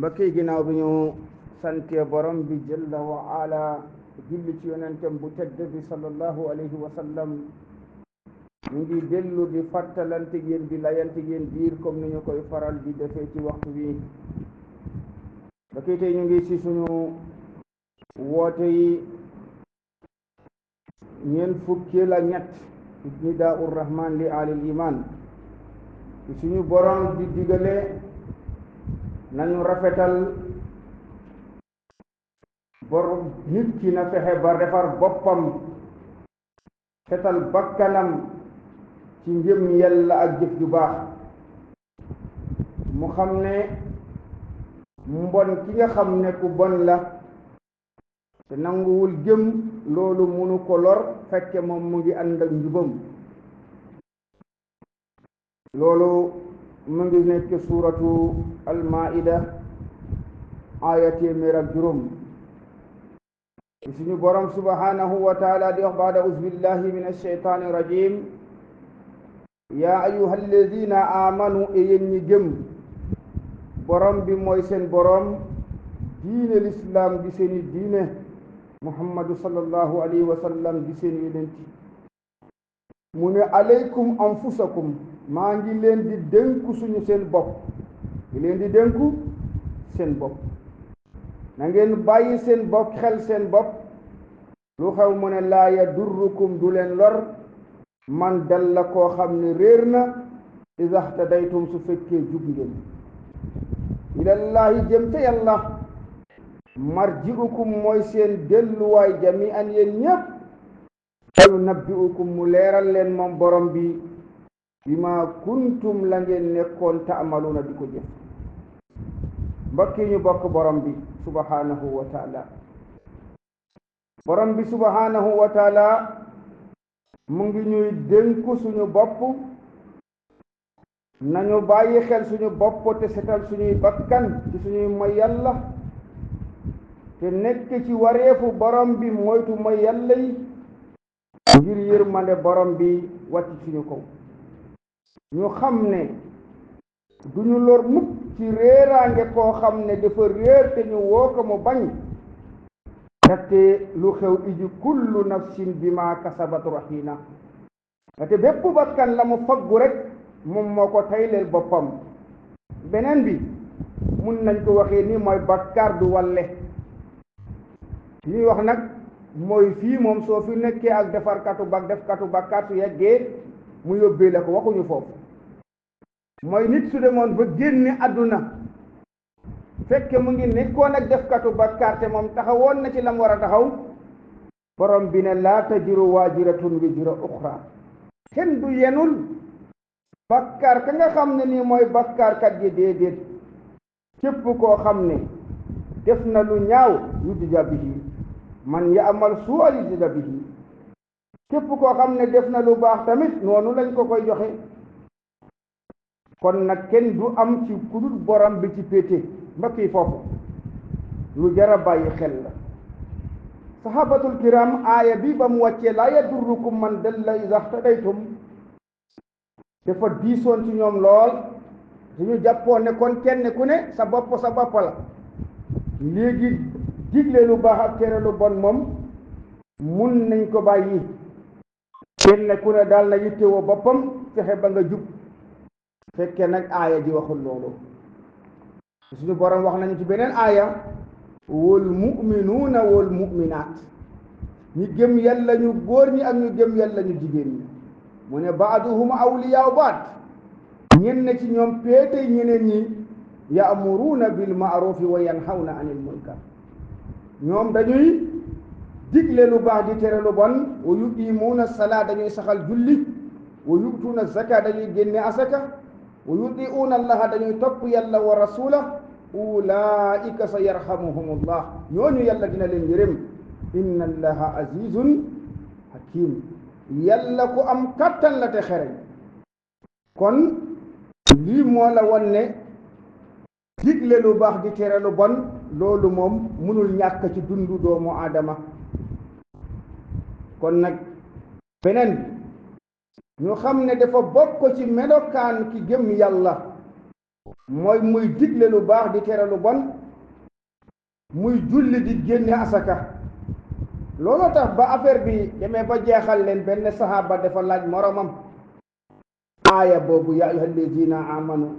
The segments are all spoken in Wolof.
mbokki ginnaaw bi ñu sante borom bi jalla wa ala julli ci yonentem bu tedd bi sallallahu alayhi wa sallam ñu ngi dellu di fàttalante yéen di layante yéen biir comme ni ñu koy faral di defee ci waxtu wi mbokki tey ñu ngi ci suñu woote yi ñeent fukkeel ak ñett nidaa'ur rahman li alil iman ci suñu borom di digale nañu rafetal borom nit ki na fexe ba defar boppam setal bakkanam ci ngëm yàlla ak jëf ju baax mu xam ne mbon ki nga xam ne ku bon la te nanguwul gëm loolu munu ko lor fekke moom mu ngi ànd ak njubam loolu mu ngi nekk suuratu al-Maa'ida aaya téeméer ak juróom suñu borom subhanahu wa taala di wax baada auzu billahi min ash-shaytaani rajim yaa ayyuha alladina amanu e yéen ñi gëm borom bi mooy seen borom diine l'islam di seeni diine muhammadu sallallahu alayhi wa sallam di seen yonenti mu ne alaykum anfusakum maa ngi leen di dénku suñu seen bopp ngi leen di dénku seen bopp na ngeen bàyyi seen bopp xel seen bopp lu xew mu ne laa yadurrukum du leen lor man dal la koo xam ne réer na izahtadaytum su fekkee jub ngeen ilallahi jëm ca yàlla marji'ukum mooy seen delluwaay jami'an yéen ñépp fa yunabbi'ukum mu leeral leen moom borom bi bima kuntum la ngeen nekkoon ta'maluna di ko jëf mbokki ñu bokk borom bi subhanahu wa taala borom bi subhanahu wa taala mu ngi ñuy dénku suñu bopp nañu bàyyi xel suñu bopp te setal suñuy bakkan ci suñuy moy yàlla te nekk ci wareefu borom bi moytu moy yàlla yi ngir yërmande borom bi wàcc suñu kaw ñu xam ne duñu lor mukk ci réeraange koo xam ne dafa réer te ñu woo ko mu bañ te lu xew iji kullu nafsin bima kasabat rahina te bépp bakkan la mu faggu rek moom moo ko tayleel boppam beneen bi mun nañ ko waxee ni mooy bakkaar du walle ñuy wax nag mooy fii moom soo fi nekkee ak defkatu bakkaar su yeggee mu yóbbee la ko waxuñu foofu mooy nit su demoon ba génne àdduna fekke mu ngi nekkoon ak defkatu bakkaar te moom taxawoon na ci lam war a taxaw borom bi ne laa tajiru waajiratun wizra uxra kenn du yenul bakkaar ka nga xam ne nii mooy bakkaarkat yi déedéet képp koo xam ne def na lu ñaaw yujza bihi man ya'mal su'an yujza bihi képp koo xam ne def na lu baax tamit noonu lañ ko koy joxe kon nag kenn du am ci kudul borom bi ci pété mbokk yi foofu lu jara bàyyi xel la sahabatul kiram aaya bi ba mu wàccee laa yadurrukum man dalla iza ihtadaytum dafa diisoon ci ñoom lool suñu jàppoon ne kon kenn ku ne sa bopp la léegi digle lu baax ak tere lu bon moom mun nañ ko bàyyi kenn ku ne daal na yittewoo boppam fexe ba nga jub fekke nag aaya ji waxul loolu suñu borom wax nañu ci beneen aaya wal mu'minuuna wal mu'minaat ñi gëm yàlla ñu góor ñi ak ñu gëm yàlla ñu jigéen ñi mu ne baaduhum awliyaa'u baad ñenn ci ñoom péete ñeneen ñi ya'muruuna bil ma'ruufi wa yanhawna anil munkar ñoom dañuy digle lu baax di tere lu bon wa yuqiimuuna salaa dañuy saxal julli wa yu'tuuna zakaa dañuy génne asaka wa yuti'uuna allaha dañuy topp yàlla wa rasuula ulaa'ika sa yarhamuhumullah ñooñu yàlla dina leen yërëm inna allaha azizun hakim yàlla ku am kattan la te xereñ kon lii moo la won ne digle lu baax di tere lu bon loolu moom mënul ñàkk ci dundu doomu aadama kon nag beneen ñu xam ne dafa bokk ci melokaan ki gëm yàlla mooy muy digle lu baax di tere lu bon muy julli di génne asaka looloo tax ba affaire bi demee ba jeexal leen benn sahaaba dafa laaj moromam aaya boobu yaa ayyuha allazina amanu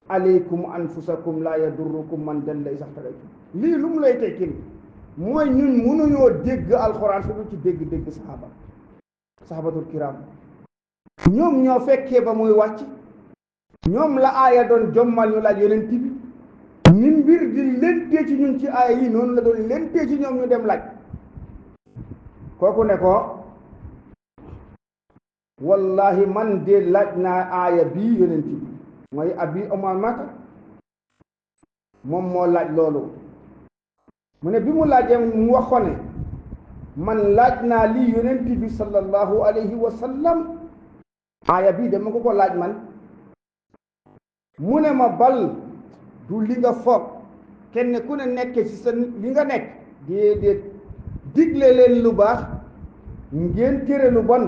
alaykum anfusakum laa yadurrukum man dalla iza ihtadaytum lii lu mu lay tekkil mooy ñun mënuñoo dégg alxuraan su ci dégg sahabatul kiram ñoom ñoo fekkee ba muy wàcc ñoom la aaya doon jommal ñu laaj yonent bi ni mbir di lentee ci ñun ci aaya yi noonu la doon lentee ci ñoom ñu dem laaj kooku ne ko wallahi man de laaj naa aaya bii yonent bi mooy abi umaamata moom moo laaj loolu mu ne bi mu laajee mu wax ko ne man laaj naa lii yonent bi sallallahu alayhi wa sallam aaya bii dama ko laaj man mu ne ma bal du li nga foog kenn ku ne nekk ci sa li nga nekk déedéet digle leen lu baax ngeen tere lu bon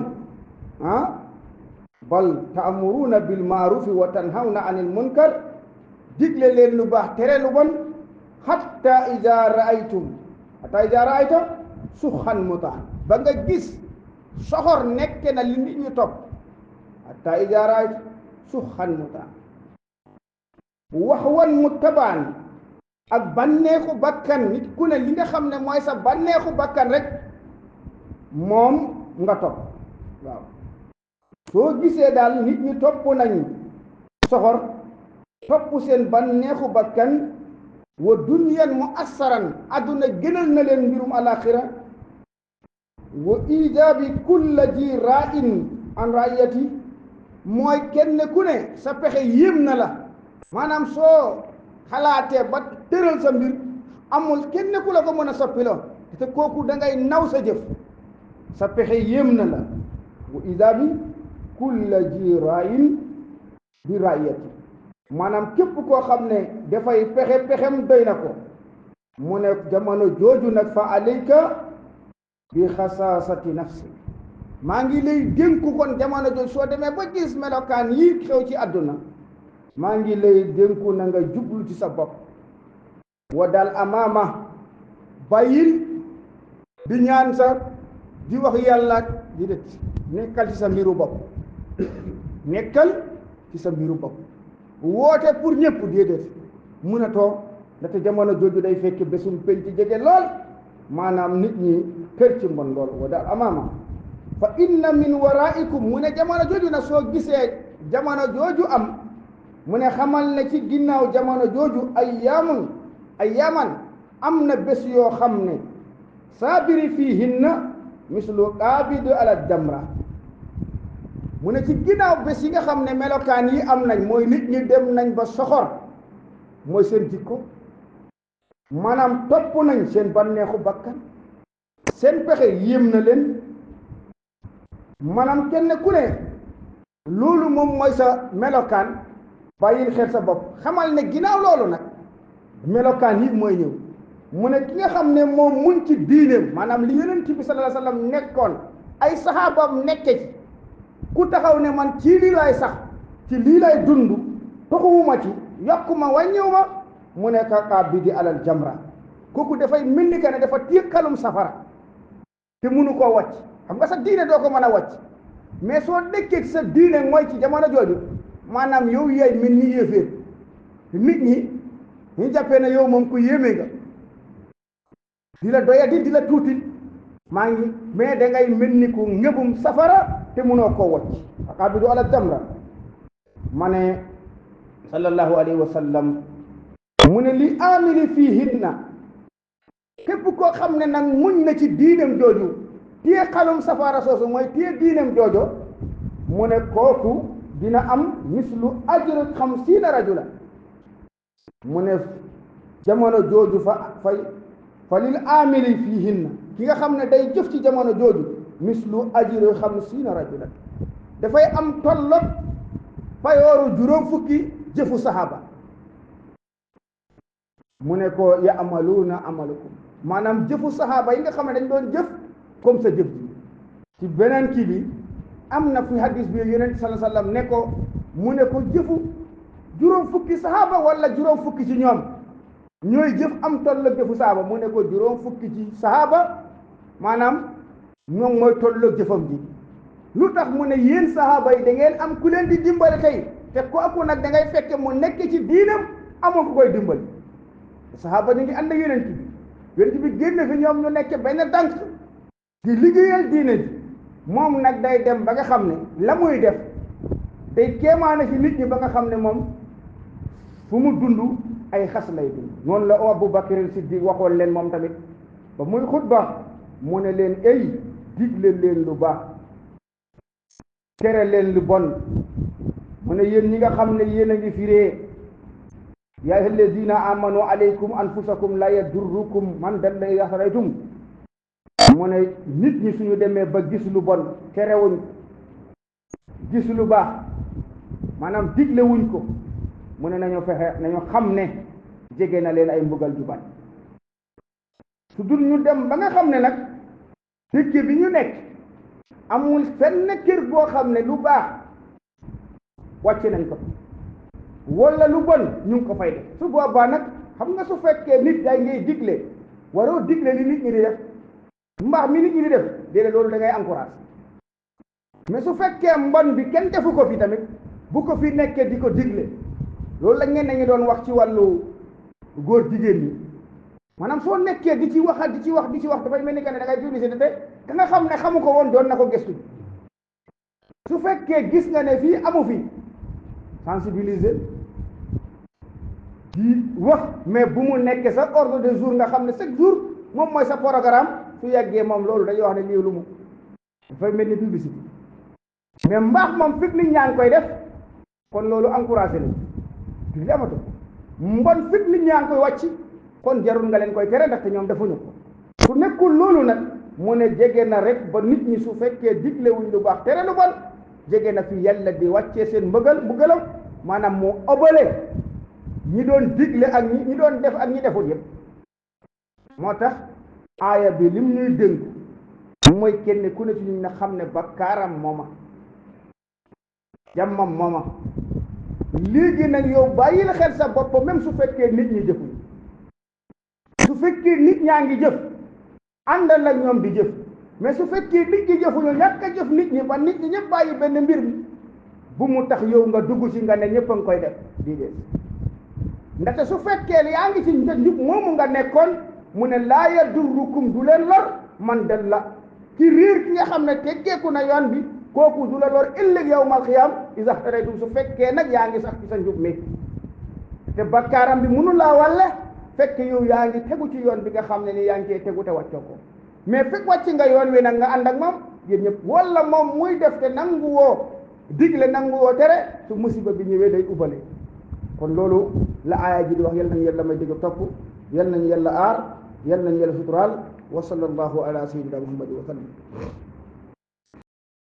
bal ta'muruna bil ma'rufi wa tanhawna 'anil munkar digle leen lu baax tere lu bon hatta iza ra'ayta suxan mutaan ba nga gis soxor nekk na li nit ñu topp hatta iza ra'ayta suxan mutaan wax wan mu tabaan ak bànneexu bakkan nit ku ne li nga xam ne mooy sa bànneexu bakkan rek moom nga topp waaw soo gisee daal nit ñi topp nañ soxor topp seen bànneexu bakkan wa dunyan mu assaran adduna gënal na leen mbirum alaxira wa ijaabi kulla ji ra'in an ra'iyati mooy kenn ku ne sa pexe yéem na la maanaam soo xalaatee ba tëral sa mbir amul kenn ku la ko mën a soppiloo te kooku da ngay naw sa jëf sa pexe yéem na la wa idaabi kulla ji ra'in bi ra'iyati maanaam képp koo xam ne dafay pexem doy na ko mu ne jamono jooju nag fa alayka bi xasaasati nafsi maa ngi lay dénku kon jamono jooju soo demee ba gis melokaan yi xew ci àdduna maa ngi lay dénku na nga jublu ci sa bopp wa dal amaama bàyyil di ñaan sa di wax yàlla di det nekkal ci sa mbiru bopp nekkal ci sa mbiru bopp woote pour ñëpp déedéet mun a toog ndaxte jamono jooju day fekk bésum penc jege lool maanaam nit ñi kër ci mbon lool wa dal amaama fa inna min waraikum mu ne jamono jooju na soo gisee jamono jooju am mu ne xamal ne ci ginnaaw jamono jooju ayyaaman am na bés yoo xam ne saabiri fiihinna mislu qaabid ala jamra mu ne ci ginnaaw bés yi nga xam ne melokaan yi am nañ mooy nit ñi dem nañ ba soxor mooy seen jikko maanaam topp nañ seen bànneexu bakkan seen pexe yéem na leen maanaam kenn ku ne loolu moom mooy sa melokaan bàyyil xel sa bopp xamal ne ginnaaw loolu nag melokaan yi mooy ñëw mu ne ki nga xam ne moom muñ ci diineem maanaam li yonent bi sallallahu alayhi wasallam nekkoon ay saxaabam nekke ci ku taxaw ne man ci lii laay sax ci lii lay dund toxuwuma ci yokkuma wàññiwuma mu ne ka bi di alal jamra kooku dafay mel ni que ne dafa téekalum safara te munu koo wàcc xam nga sa diine doo ko mën a wàcc mais soo dëkkee ci sa diine mooy ci jamono jooju maanaam yow yaay mel ni yéeféer nit ñi ñu jàppee ne yow moom ku yéeme nga di la doyati di la tuuti maa ngi mais da ngay mel ni ku ngëbum safara te munoo koo wàcc aqabidu ala jamra ma ne sallallahu alayhi wa sallam mu ne li amili fiihinna képp koo xam ne nag muñ na ci diinam jooju téye xalum safara soosu mooy téye diinam joojo mu ne kooku dina am mislu ajru 50 rajula mu ne jamono jooju fa lil amili fiihinna ki nga xam ne day jëf ci jamono jooju mislu ajru 50 rajula dafay am tollot payooru juróom fukki jëfu saxaaba mu ne ko ya'maluuna amalukum maanaam jëfu saxaaba yi nga xam ne dañ doon jëf comme sa jëf ji ci beneen kii bi am na fi hadis bi yonent sallallahu alayhi wasallam ne ko mu ne ko juróom fukki sahaaba wala juróom fukki ci ñoom ñooy jëf am tolloog jëfu sahaaba mu ne ko juróom fukki ci sahaaba maanaam ñoom mooy tolloog jëfam ji lu tax mu ne yéen sahaaba yi da ngeen am ku leen di dimbali tey te kooku nag da ngay fekke mu nekk ci diinam amoo ku koy dimbali sahaaba ñu ngi ànd ak yonent bi génn fi ñoom ñu nekk benn tànk di liggéeyal diine ji moom nag day dem ba nga xam ne la muy def day kéemaane ci nit ñi ba nga xam ne moom fu mu dund ay xas lay dund noonu la Abu Bakr Siddiq waxoon leen moom tamit ba muy xutba mu ne leen ay digle leen lu baax tere leen lu bon mu ne yéen ñi nga xam ne yéen a ngi firee yaa ayyuha alladina amanu alaykum anfusakum la yadurrukum man dalla idha hadaytum mu ne nit ñi suñu demee ba gis lu bon terewuñ gis lu baax maanaam digle wuñ ko mu ne nañu fexe nañu xam ne jege na leen ay mbugal ju bañ su dul ñu dem ba nga xam ne nag dëkk bi ñu nekk amul fenn kër boo xam ne lu baax wàcce nañ ko wala lu bon ñu ngi ko fay def su boobaa nag xam nga su fekkee nit day ngay digle waroo digle li nit ñi di def mbaax mi nit ñi di def déedéet loolu da ngay encourage mais su fekkee mbon bi kenn defu ko fi tamit bu ko fi nekkee di ko digle loolu la ngeen nañu doon wax ci wàllu góor jigéen ñi maanaam soo nekkee di ci wax dafay mel ni que ne da ngay publicité te ka nga xam ne xamu ko woon doon na ko gëstu su fekkee gis nga ne fii amu fi sensibiliser di wax mais bu mu nekkee sa ordre de jour nga xam ne chaque jour moom mooy sa programme su yàggee moom loolu dañuy wax ne lii lu mu dafay mel ni publicité mais mbaax moom fekk nit ñaa ngi koy def kon loolu encouragé nañ di li amatu mbon fekk nit ñaa ngi koy wàcc kon jarul nga leen koy tere ndaxte ñoom defuñu ko su nekkul loolu nag mu ne jege na rek ba nit ñi su fekkee digle wuñ lu baax tere lu bon jege na fi yàlla di wàccee seen mbugalam maanaam moo ëbbale ñi doon digle ak ñi doon def ak ñi deful yëpp moo tax aaya bi lim ñuy dénk mooy kenn ku ne ci ñu na xam ne bakkaaram mooma jàmmam mooma léegi nag yow bàyyil xel sa bopp même su fekkee nit ñi jëfuñ su fekkee nit ñaa ngi jëf àndal ak ñoom di jëf mais su fekkee nit ñi jëfuñu ñàkk a jëf nit ñi ba nit ñi ñëpp bàyyi benn mbir mi bu mu tax yow nga dugg ci nga ne ñëpp a ngi koy def di dee ndaxte su fekkee yaa ngi ci njub moomu nga nekkoon mu ne laa yadurrukum du leen lor man dalla ci riir ki nga xam ne teggeeku na yoon bi kooku du la lor ëllëg yawmal qiyaam iza htadaytum su fekkee nag yaa ngi sax ci sa njub mi te bakkaaram bi mënu laa wàlle fekk yow yaa ngi tegu ci yoon bi nga xam ne ni yaa ngi cee tegu te wàccoo ko mais fekk wàcc nga yoon wi nag nga ànd ak moom yéen ñëpp wala moom muy def te nangu woo digle nangu woo tere su musiba bi ñëwee day ubbale kon loolu la aaya ji di wax yal nañu yàlla may dégg topp yal nañu yàlla aar yal nañu yàlla suturaal wa sallallahu ala sayyidina muhammad wa sallam